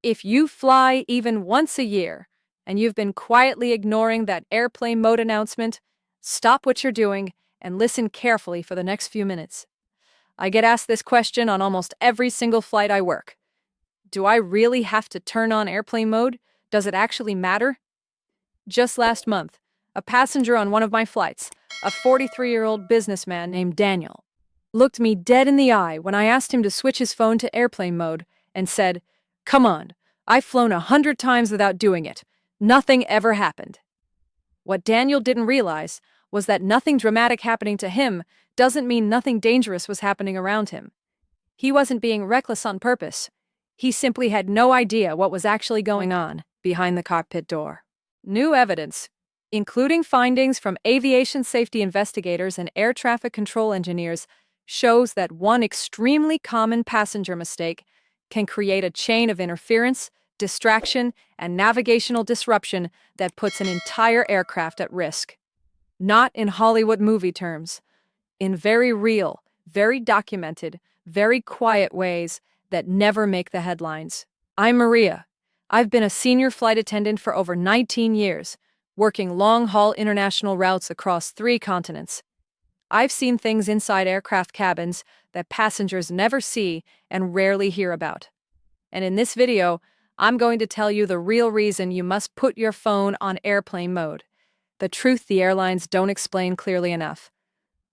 If you fly even once a year and you've been quietly ignoring that airplane mode announcement, stop what you're doing and listen carefully for the next few minutes. I get asked this question on almost every single flight I work. Do I really have to turn on airplane mode? Does it actually matter? Just last month, a passenger on one of my flights, a 43-year-old businessman named Daniel, looked me dead in the eye when I asked him to switch his phone to airplane mode and said, "Come on, I've flown 100 times without doing it. Nothing ever happened." What Daniel didn't realize was that nothing dramatic happening to him doesn't mean nothing dangerous was happening around him. He wasn't being reckless on purpose. He simply had no idea what was actually going on behind the cockpit door. New evidence, including findings from aviation safety investigators and air traffic control engineers, shows that one extremely common passenger mistake can create a chain of interference, distraction, and navigational disruption that puts an entire aircraft at risk. Not in Hollywood movie terms, in very real, very documented, very quiet ways that never make the headlines. I'm Maria. I've been a senior flight attendant for over 19 years, working long-haul international routes across 3 continents. I've seen things inside aircraft cabins that passengers never see and rarely hear about. And in this video, I'm going to tell you the real reason you must put your phone on airplane mode. The truth the airlines don't explain clearly enough.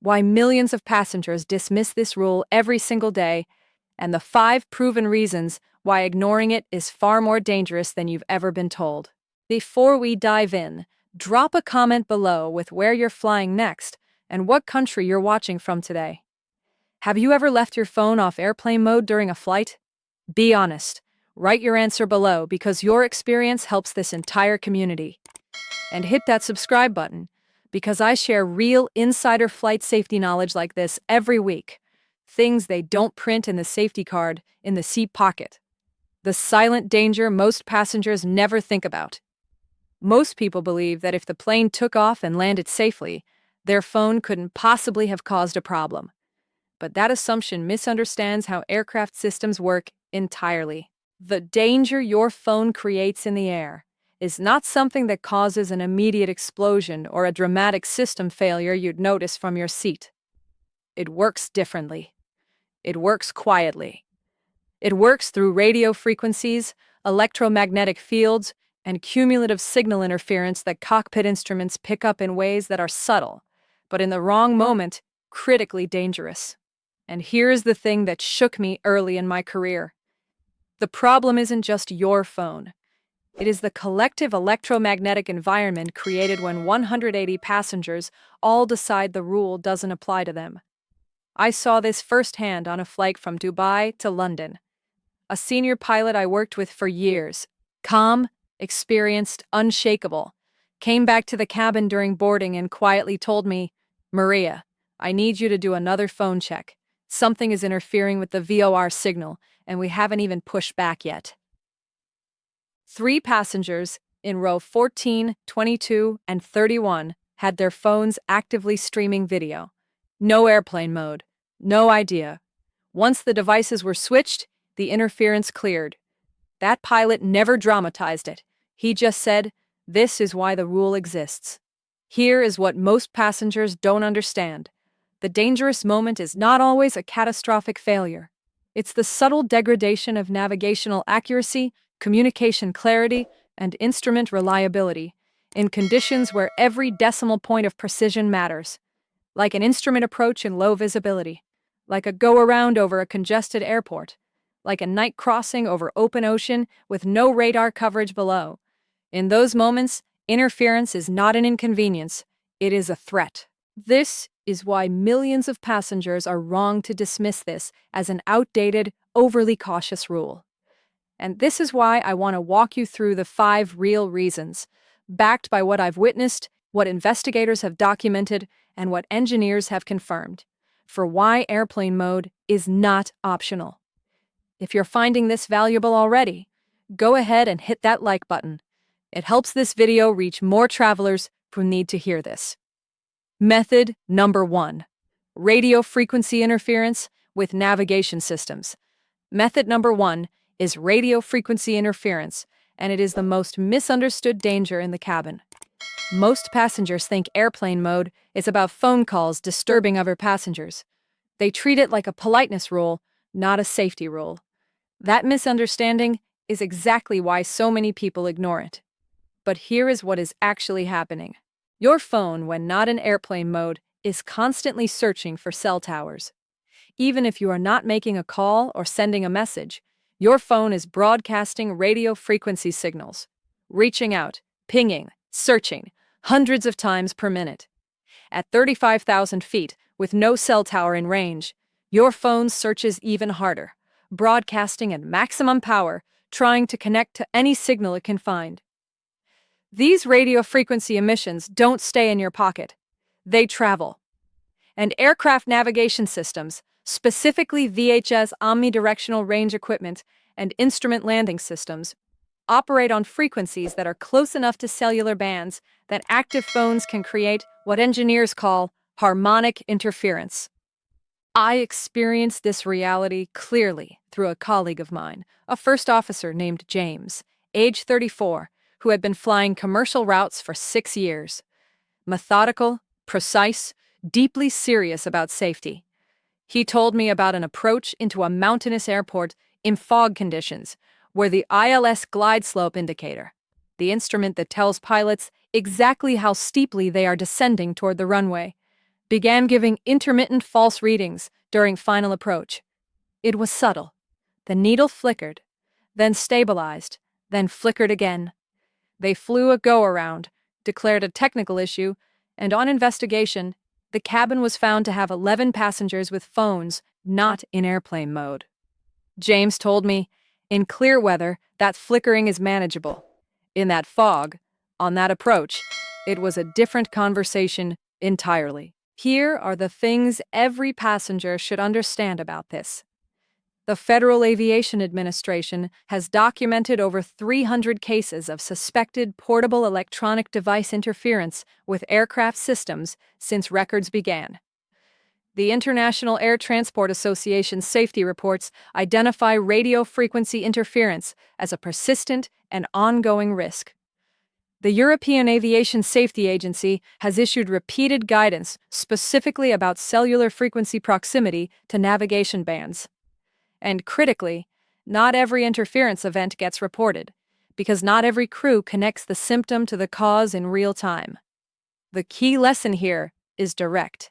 Why millions of passengers dismiss this rule every single day, and the 5 proven reasons why ignoring it is far more dangerous than you've ever been told. Before we dive in, drop a comment below with where you're flying next and what country you're watching from today. Have you ever left your phone off airplane mode during a flight? Be honest. Write your answer below because your experience helps this entire community. And hit that subscribe button because I share real insider flight safety knowledge like this every week. Things they don't print in the safety card in the seat pocket. The silent danger most passengers never think about. Most people believe that if the plane took off and landed safely, their phone couldn't possibly have caused a problem. But that assumption misunderstands how aircraft systems work entirely. The danger your phone creates in the air is not something that causes an immediate explosion or a dramatic system failure you'd notice from your seat. It works differently. It works quietly. It works through radio frequencies, electromagnetic fields, and cumulative signal interference that cockpit instruments pick up in ways that are subtle, but in the wrong moment, critically dangerous. And here's the thing that shook me early in my career. The problem isn't just your phone. It is the collective electromagnetic environment created when 180 passengers all decide the rule doesn't apply to them. I saw this firsthand on a flight from Dubai to London. A senior pilot I worked with for years, calm, experienced, unshakable, came back to the cabin during boarding and quietly told me, "Maria, I need you to do another phone check. Something is interfering with the VOR signal, and we haven't even pushed back yet." 3 passengers in row 14, 22, and 31 had their phones actively streaming video. No airplane mode. No idea. Once the devices were switched, the interference cleared. That pilot never dramatized it. He just said, "This is why the rule exists." Here is what most passengers don't understand. The dangerous moment is not always a catastrophic failure. It's the subtle degradation of navigational accuracy, communication clarity, and instrument reliability in conditions where every decimal point of precision matters. Like an instrument approach in low visibility, like a go-around over a congested airport, like a night crossing over open ocean with no radar coverage below. In those moments, interference is not an inconvenience, it is a threat. This is why millions of passengers are wrong to dismiss this as an outdated, overly cautious rule. And this is why I want to walk you through the 5 real reasons, backed by what I've witnessed, what investigators have documented, and what engineers have confirmed, for why airplane mode is not optional. If you're finding this valuable already, go ahead and hit that like button. It helps this video reach more travelers who need to hear this. Method number 1. Radio frequency interference with navigation systems. Method number 1 is radio frequency interference, and it is the most misunderstood danger in the cabin. Most passengers think airplane mode is about phone calls disturbing other passengers. They treat it like a politeness rule, not a safety rule. That misunderstanding is exactly why so many people ignore it. But here is what is actually happening. Your phone, when not in airplane mode, is constantly searching for cell towers. Even if you are not making a call or sending a message, your phone is broadcasting radio frequency signals, reaching out, pinging, searching, hundreds of times per minute. At 35,000 feet, with no cell tower in range, your phone searches even harder, broadcasting at maximum power, trying to connect to any signal it can find. These radio frequency emissions don't stay in your pocket. They travel. And aircraft navigation systems, specifically VHF omnidirectional range equipment and instrument landing systems, operate on frequencies that are close enough to cellular bands that active phones can create what engineers call harmonic interference. I experienced this reality clearly through a colleague of mine, a first officer named James, age 34, who had been flying commercial routes for 6 years. Methodical, precise, deeply serious about safety. He told me about an approach into a mountainous airport in fog conditions, where the ILS glide slope indicator, the instrument that tells pilots exactly how steeply they are descending toward the runway, began giving intermittent false readings during final approach. It was subtle. The needle flickered, then stabilized, then flickered again. They flew a go-around, declared a technical issue, and on investigation, the cabin was found to have 11 passengers with phones not in airplane mode. James told me, in clear weather, that flickering is manageable. In that fog, on that approach, it was a different conversation entirely. Here are the things every passenger should understand about this. The Federal Aviation Administration has documented over 300 cases of suspected portable electronic device interference with aircraft systems since records began. The International Air Transport Association's safety reports identify radio frequency interference as a persistent and ongoing risk. The European Aviation Safety Agency has issued repeated guidance specifically about cellular frequency proximity to navigation bands. And critically, not every interference event gets reported, because not every crew connects the symptom to the cause in real time. The key lesson here is direct.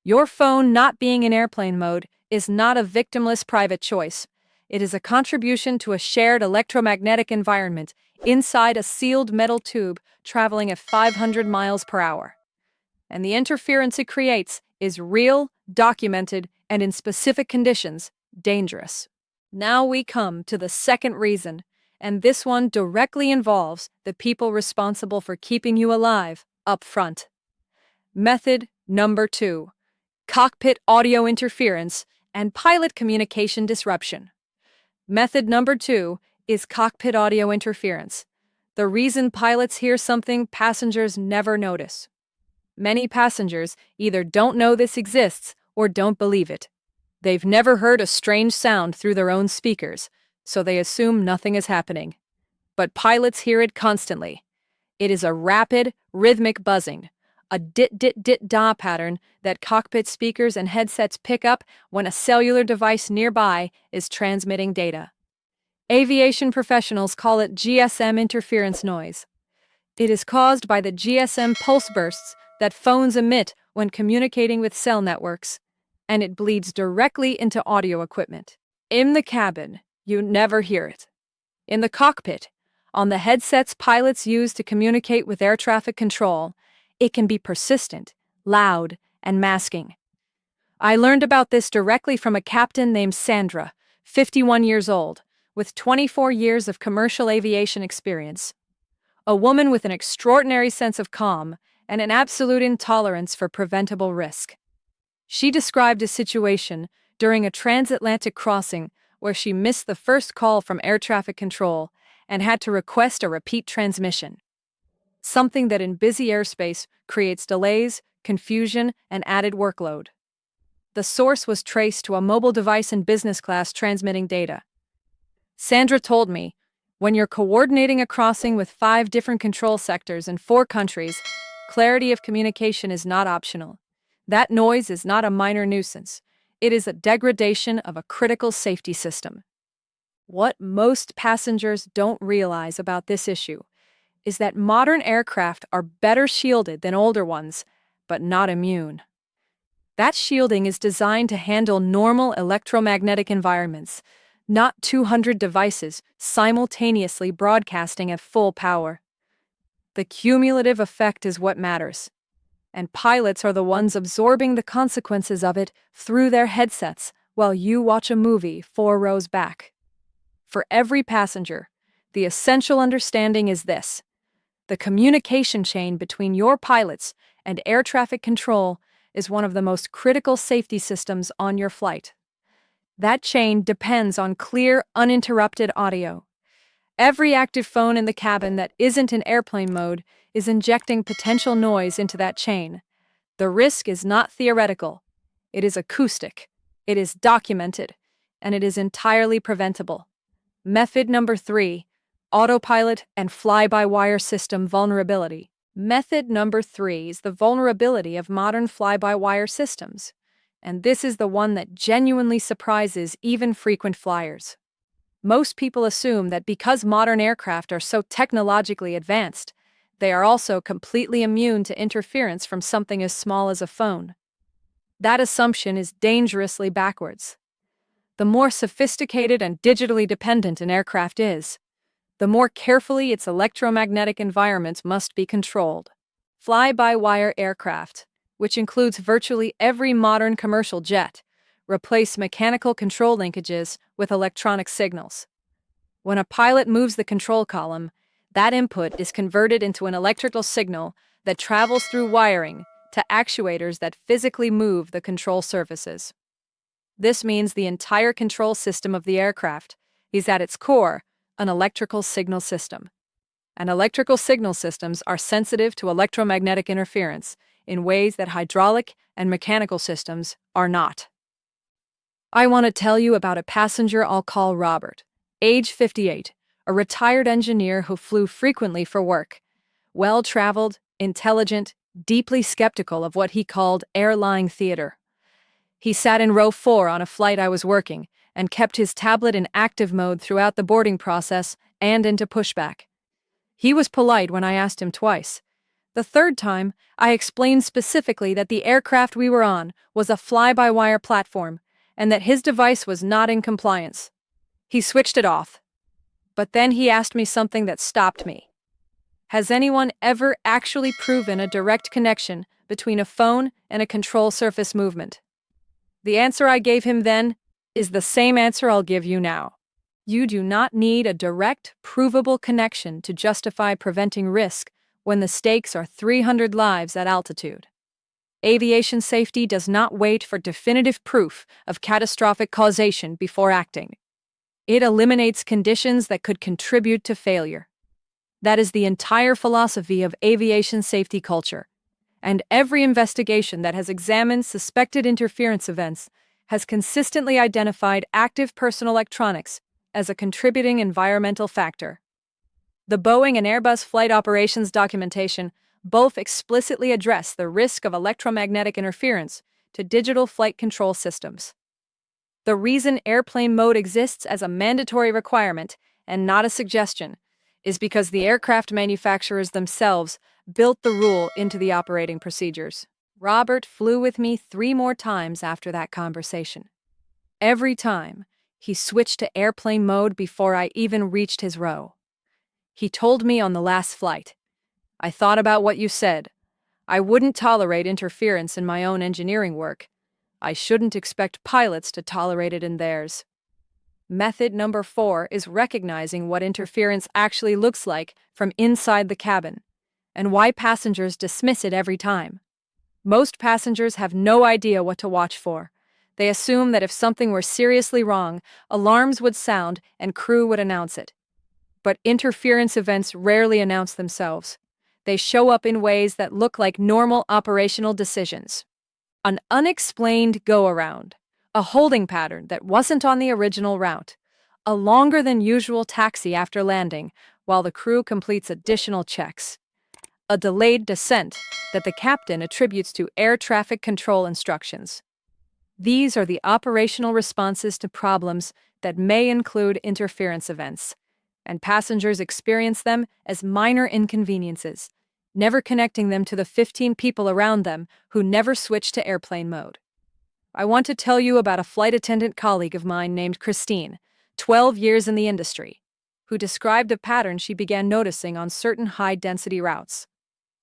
Your phone not being in airplane mode is not a victimless private choice. It is a contribution to a shared electromagnetic environment inside a sealed metal tube traveling at 500 miles per hour. And the interference it creates is real, documented, and in specific conditions, dangerous. Now we come to the second reason, and this one directly involves the people responsible for keeping you alive up front. Method number 2: cockpit audio interference and pilot communication disruption. Method number 2 is cockpit audio interference, the reason pilots hear something passengers never notice. Many passengers either don't know this exists or don't believe it. They've never heard a strange sound through their own speakers, so they assume nothing is happening. But pilots hear it constantly. It is a rapid, rhythmic buzzing, a dit-dit-dit-da pattern that cockpit speakers and headsets pick up when a cellular device nearby is transmitting data. Aviation professionals call it GSM interference noise. It is caused by the GSM pulse bursts that phones emit when communicating with cell networks, and it bleeds directly into audio equipment. In the cabin, you never hear it. In the cockpit, on the headsets pilots use to communicate with air traffic control, it can be persistent, loud, and masking. I learned about this directly from a captain named Sandra, 51 years old, with 24 years of commercial aviation experience. A woman with an extraordinary sense of calm and an absolute intolerance for preventable risk. She described a situation during a transatlantic crossing where she missed the first call from air traffic control and had to request a repeat transmission. Something that in busy airspace creates delays, confusion, and added workload. The source was traced to a mobile device in business class transmitting data. Sandra told me, when you're coordinating a crossing with 5 different control sectors in 4 countries, clarity of communication is not optional. That noise is not a minor nuisance. It is a degradation of a critical safety system. What most passengers don't realize about this issue is that modern aircraft are better shielded than older ones, but not immune. That shielding is designed to handle normal electromagnetic environments, not 200 devices simultaneously broadcasting at full power. The cumulative effect is what matters, and pilots are the ones absorbing the consequences of it through their headsets while you watch a movie 4 rows back. For every passenger, the essential understanding is this: the communication chain between your pilots and air traffic control is one of the most critical safety systems on your flight. That chain depends on clear, uninterrupted audio. Every active phone in the cabin that isn't in airplane mode is injecting potential noise into that chain. The risk is not theoretical. It is acoustic. It is documented. And it is entirely preventable. Method number 3, autopilot and fly-by-wire system vulnerability. Method number 3 is the vulnerability of modern fly-by-wire systems. And this is the one that genuinely surprises even frequent flyers. Most people assume that because modern aircraft are so technologically advanced, they are also completely immune to interference from something as small as a phone. That assumption is dangerously backwards. The more sophisticated and digitally dependent an aircraft is, the more carefully its electromagnetic environment must be controlled. Fly-by-wire aircraft, which includes virtually every modern commercial jet, replace mechanical control linkages with electronic signals. When a pilot moves the control column, that input is converted into an electrical signal that travels through wiring to actuators that physically move the control surfaces. This means the entire control system of the aircraft is at its core an electrical signal system. And electrical signal systems are sensitive to electromagnetic interference in ways that hydraulic and mechanical systems are not. I want to tell you about a passenger I'll call Robert, age 58, a retired engineer who flew frequently for work. Well-traveled, intelligent, deeply skeptical of what he called airline theater. He sat in row 4 on a flight I was working and kept his tablet in active mode throughout the boarding process and into pushback. He was polite when I asked him twice. The third time, I explained specifically that the aircraft we were on was a fly-by-wire platform and that his device was not in compliance. He switched it off. But then he asked me something that stopped me. Has anyone ever actually proven a direct connection between a phone and a control surface movement? The answer I gave him then is the same answer I'll give you now. You do not need a direct, provable connection to justify preventing risk when the stakes are 300 lives at altitude. Aviation safety does not wait for definitive proof of catastrophic causation before acting. It eliminates conditions that could contribute to failure. That is the entire philosophy of aviation safety culture. And every investigation that has examined suspected interference events has consistently identified active personal electronics as a contributing environmental factor. The Boeing and Airbus flight operations documentation both explicitly address the risk of electromagnetic interference to digital flight control systems. The reason airplane mode exists as a mandatory requirement and not a suggestion is because the aircraft manufacturers themselves built the rule into the operating procedures. Robert flew with me 3 more times after that conversation. Every time, he switched to airplane mode before I even reached his row. He told me on the last flight, "I thought about what you said. I wouldn't tolerate interference in my own engineering work. I shouldn't expect pilots to tolerate it in theirs." Method number 4 is recognizing what interference actually looks like from inside the cabin, and why passengers dismiss it every time. Most passengers have no idea what to watch for. They assume that if something were seriously wrong, alarms would sound and crew would announce it. But interference events rarely announce themselves. They show up in ways that look like normal operational decisions. An unexplained go-around, a holding pattern that wasn't on the original route, A longer than usual taxi after landing, while the crew completes additional checks. A delayed descent that the captain attributes to air traffic control instructions. These are the operational responses to problems that may include interference events, and passengers experience them as minor inconveniences, never connecting them to the 15 people around them who never switch to airplane mode. I want to tell you about a flight attendant colleague of mine named Christine, 12 years in the industry, who described a pattern she began noticing on certain high-density routes.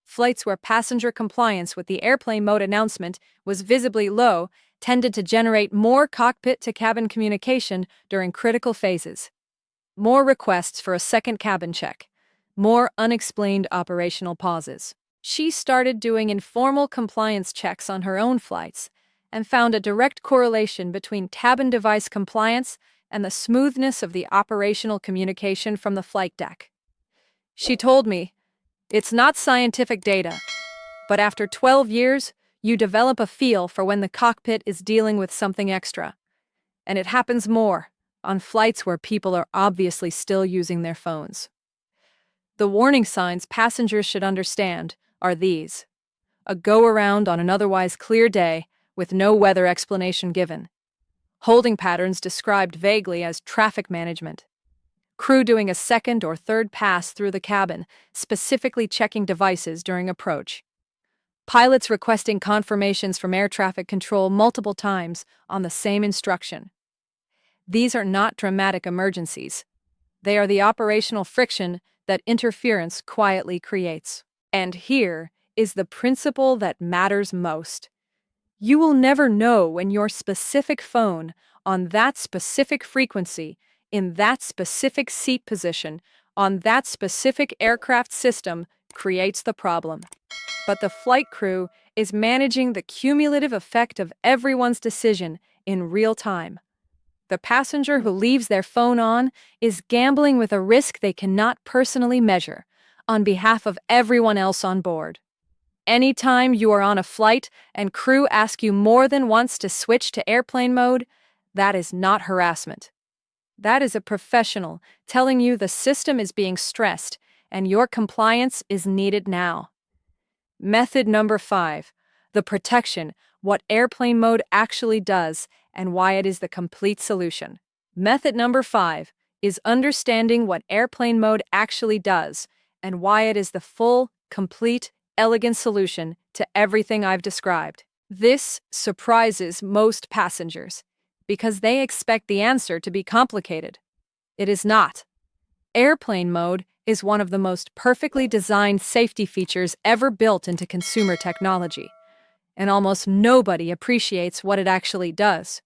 Flights where passenger compliance with the airplane mode announcement was visibly low tended to generate more cockpit-to-cabin communication during critical phases, more requests for a second cabin check, more unexplained operational pauses. She started doing informal compliance checks on her own flights and found a direct correlation between cabin device compliance and the smoothness of the operational communication from the flight deck. She told me, "It's not scientific data, but after 12 years, you develop a feel for when the cockpit is dealing with something extra. And it happens more on flights where people are obviously still using their phones." The warning signs passengers should understand are these: a go-around on an otherwise clear day with no weather explanation given, holding patterns described vaguely as traffic management, crew doing a second or third pass through the cabin, specifically checking devices during approach, pilots requesting confirmations from air traffic control multiple times on the same instruction. These are not dramatic emergencies. They are the operational friction that interference quietly creates. And here is the principle that matters most. You will never know when your specific phone, on that specific frequency, in that specific seat position, on that specific aircraft system, creates the problem. But the flight crew is managing the cumulative effect of everyone's decision in real time. The passenger who leaves their phone on is gambling with a risk they cannot personally measure on behalf of everyone else on board. Anytime you are on a flight and crew ask you more than once to switch to airplane mode, that is not harassment. That is a professional telling you the system is being stressed and your compliance is needed now. Method number 5, the protection, what airplane mode actually does and why it is the complete solution. Method number 5 is understanding what airplane mode actually does and why it is the full, complete, elegant solution to everything I've described. This surprises most passengers because they expect the answer to be complicated. It is not. Airplane mode is one of the most perfectly designed safety features ever built into consumer technology, and almost nobody appreciates what it actually does.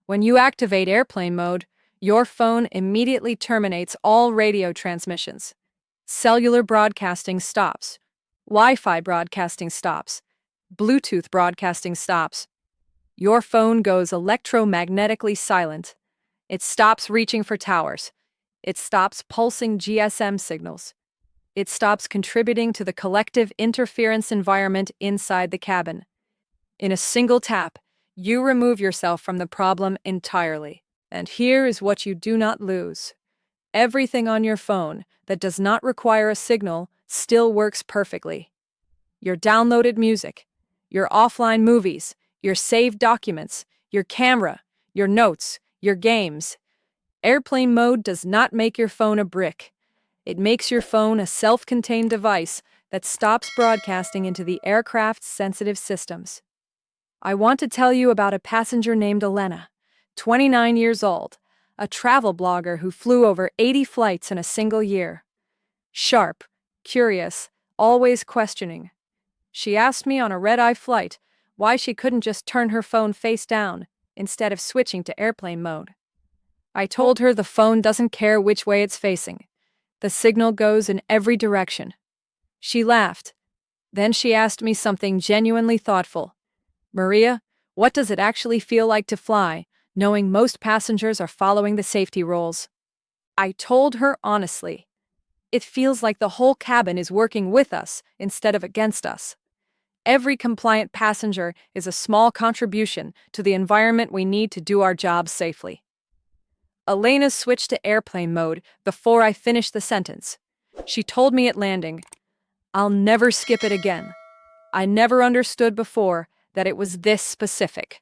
When you activate airplane mode, your phone immediately terminates all radio transmissions. Cellular broadcasting stops. Wi-Fi broadcasting stops. Bluetooth broadcasting stops. Your phone goes electromagnetically silent. It stops reaching for towers. It stops pulsing GSM signals. It stops contributing to the collective interference environment inside the cabin. In a single tap, you remove yourself from the problem entirely. And here is what you do not lose. Everything on your phone that does not require a signal still works perfectly. Your downloaded music, your offline movies, your saved documents, your camera, your notes, your games. Airplane mode does not make your phone a brick. It makes your phone a self-contained device that stops broadcasting into the aircraft's sensitive systems. I want to tell you about a passenger named Elena, 29 years old, a travel blogger who flew over 80 flights in a single year. Sharp, curious, always questioning. She asked me on a red-eye flight why she couldn't just turn her phone face down instead of switching to airplane mode. I told her the phone doesn't care which way it's facing. The signal goes in every direction. She laughed. Then she asked me something genuinely thoughtful. "Maria, what does it actually feel like to fly, knowing most passengers are following the safety rules?" I told her honestly. It feels like the whole cabin is working with us instead of against us. Every compliant passenger is a small contribution to the environment we need to do our jobs safely. Elena switched to airplane mode before I finished the sentence. She told me at landing, "I'll never skip it again. I never understood before that it was this specific."